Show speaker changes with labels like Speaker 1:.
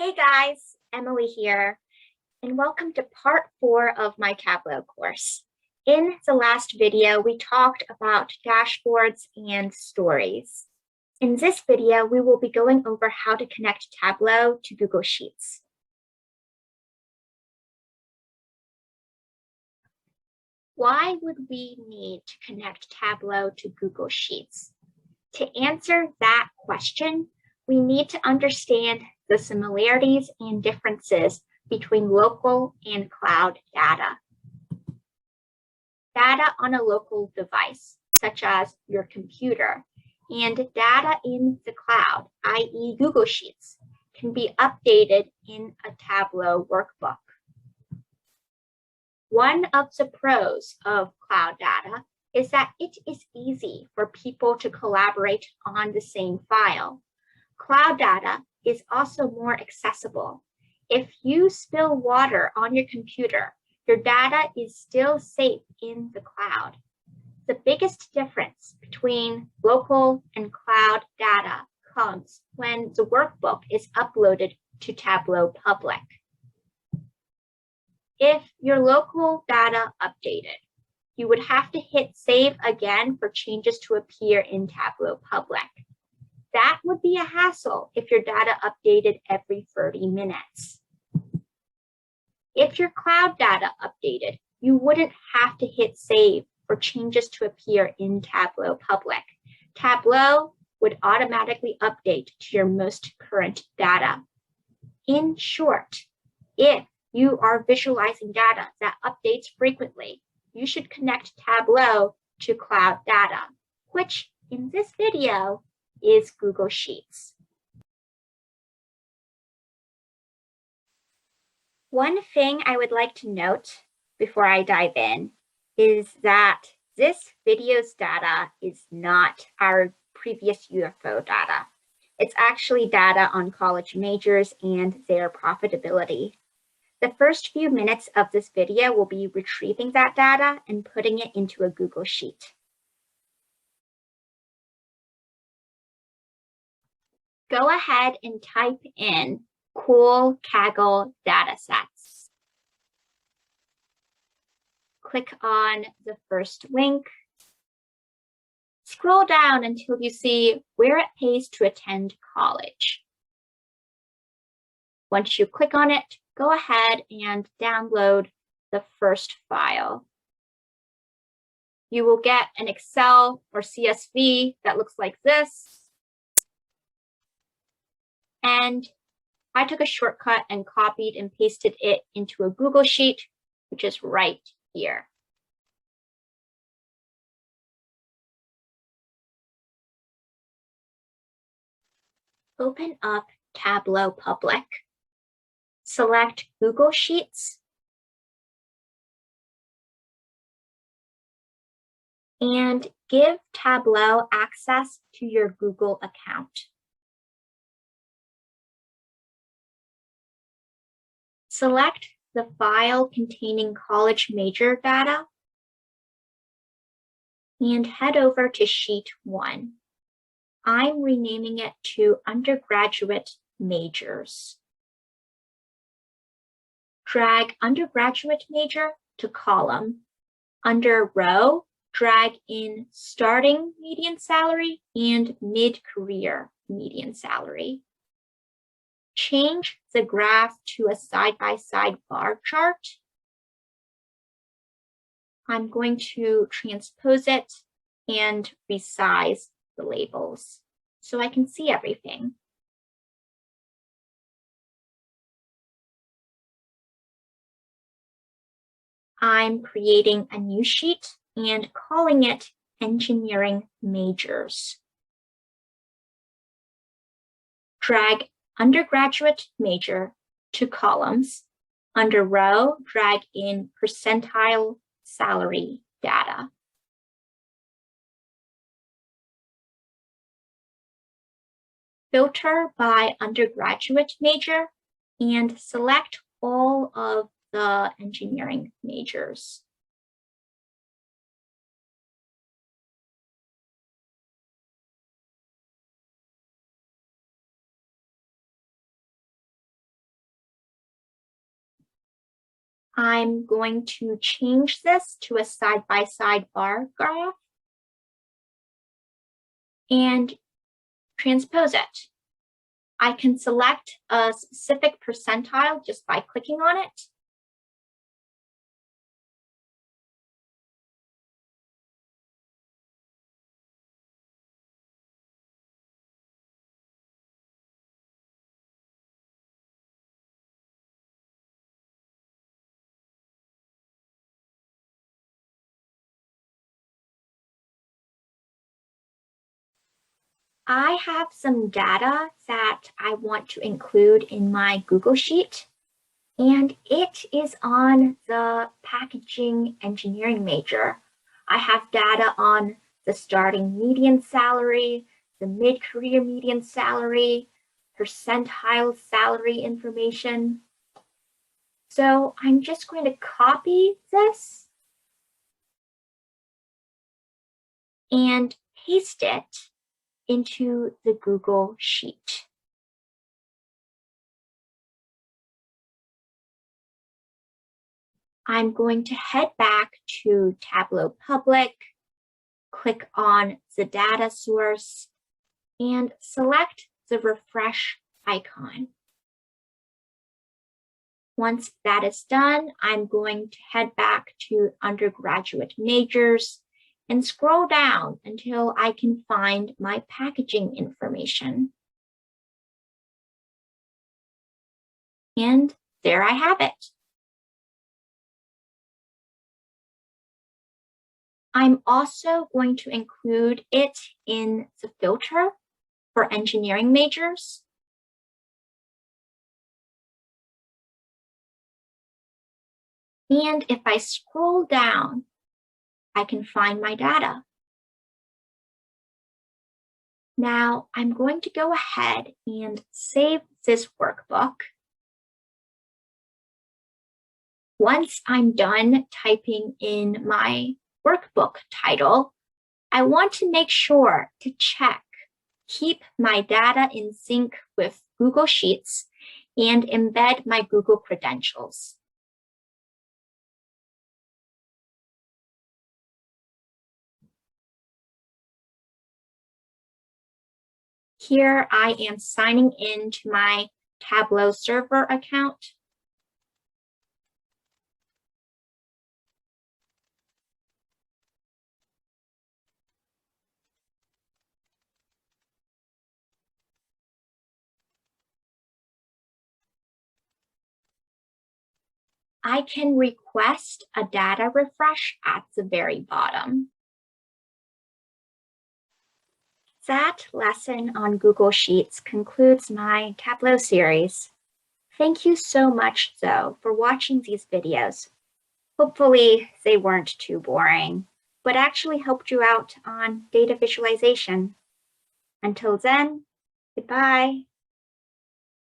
Speaker 1: Hey guys, Emily here, and welcome to part 4 of my Tableau course. In the last video, we talked about dashboards and stories. In this video, we will be going over how to connect Tableau to Google Sheets. Why would we need to connect Tableau to Google Sheets? To answer that question, we need to understand the similarities and differences between local and cloud data. Data on a local device, such as your computer, and data in the cloud, i.e. Google Sheets, can be updated in a Tableau workbook. One of the pros of cloud data is that it is easy for people to collaborate on the same file. Cloud data is also more accessible. If you spill water on your computer, your data is still safe in the cloud. The biggest difference between local and cloud data comes when the workbook is uploaded to Tableau Public. If your local data updated, you would have to hit save again for changes to appear in Tableau Public. That would be a hassle if your data updated every 30 minutes. If your cloud data updated, you wouldn't have to hit save for changes to appear in Tableau Public. Tableau would automatically update to your most current data. In short, if you are visualizing data that updates frequently, you should connect Tableau to cloud data, which in this video is Google Sheets. One thing I would like to note before I dive in is that this video's data is not our previous UFO data. It's actually data on college majors and their profitability. The first few minutes of this video will be retrieving that data and putting it into a Google Sheet. Go ahead and type in cool Kaggle datasets. Click on the first link. Scroll down until you see where it pays to attend college. Once you click on it, go ahead and download the first file. You will get an Excel or CSV that looks like this. And I took a shortcut and copied and pasted it into a Google Sheet, which is right here. Open up Tableau Public. Select Google Sheets. And give Tableau access to your Google account. Select the file containing college major data and head over to Sheet 1. I'm renaming it to Undergraduate Majors. Drag Undergraduate Major to column. Under row, drag in starting median salary and mid-career median salary. Change the graph to a side-by-side bar chart. I'm going to transpose it and resize the labels so I can see everything. I'm creating a new sheet and calling it Engineering Majors. Drag Undergraduate Major to columns. Under row, drag in percentile salary data. Filter by undergraduate major and select all of the engineering majors. I'm going to change this to a side-by-side bar graph and transpose it. I can select a specific percentile just by clicking on it. I have some data that I want to include in my Google Sheet, and it is on the packaging engineering major. I have data on the starting median salary, the mid-career median salary, percentile salary information. So I'm just going to copy this and paste it into the Google Sheet. I'm going to head back to Tableau Public, click on the data source, and select the refresh icon. Once that is done, I'm going to head back to undergraduate majors and scroll down until I can find my packaging information. And there I have it. I'm also going to include it in the filter for engineering majors. And if I scroll down, I can find my data. Now I'm going to go ahead and save this workbook. Once I'm done typing in my workbook title, I want to make sure to check keep my data in sync with Google Sheets and embed my Google credentials. Here I am signing in to my Tableau server account. I can request a data refresh at the very bottom. That lesson on Google Sheets concludes my Tableau series. Thank you so much, though, for watching these videos. Hopefully they weren't too boring, but actually helped you out on data visualization. Until then, goodbye.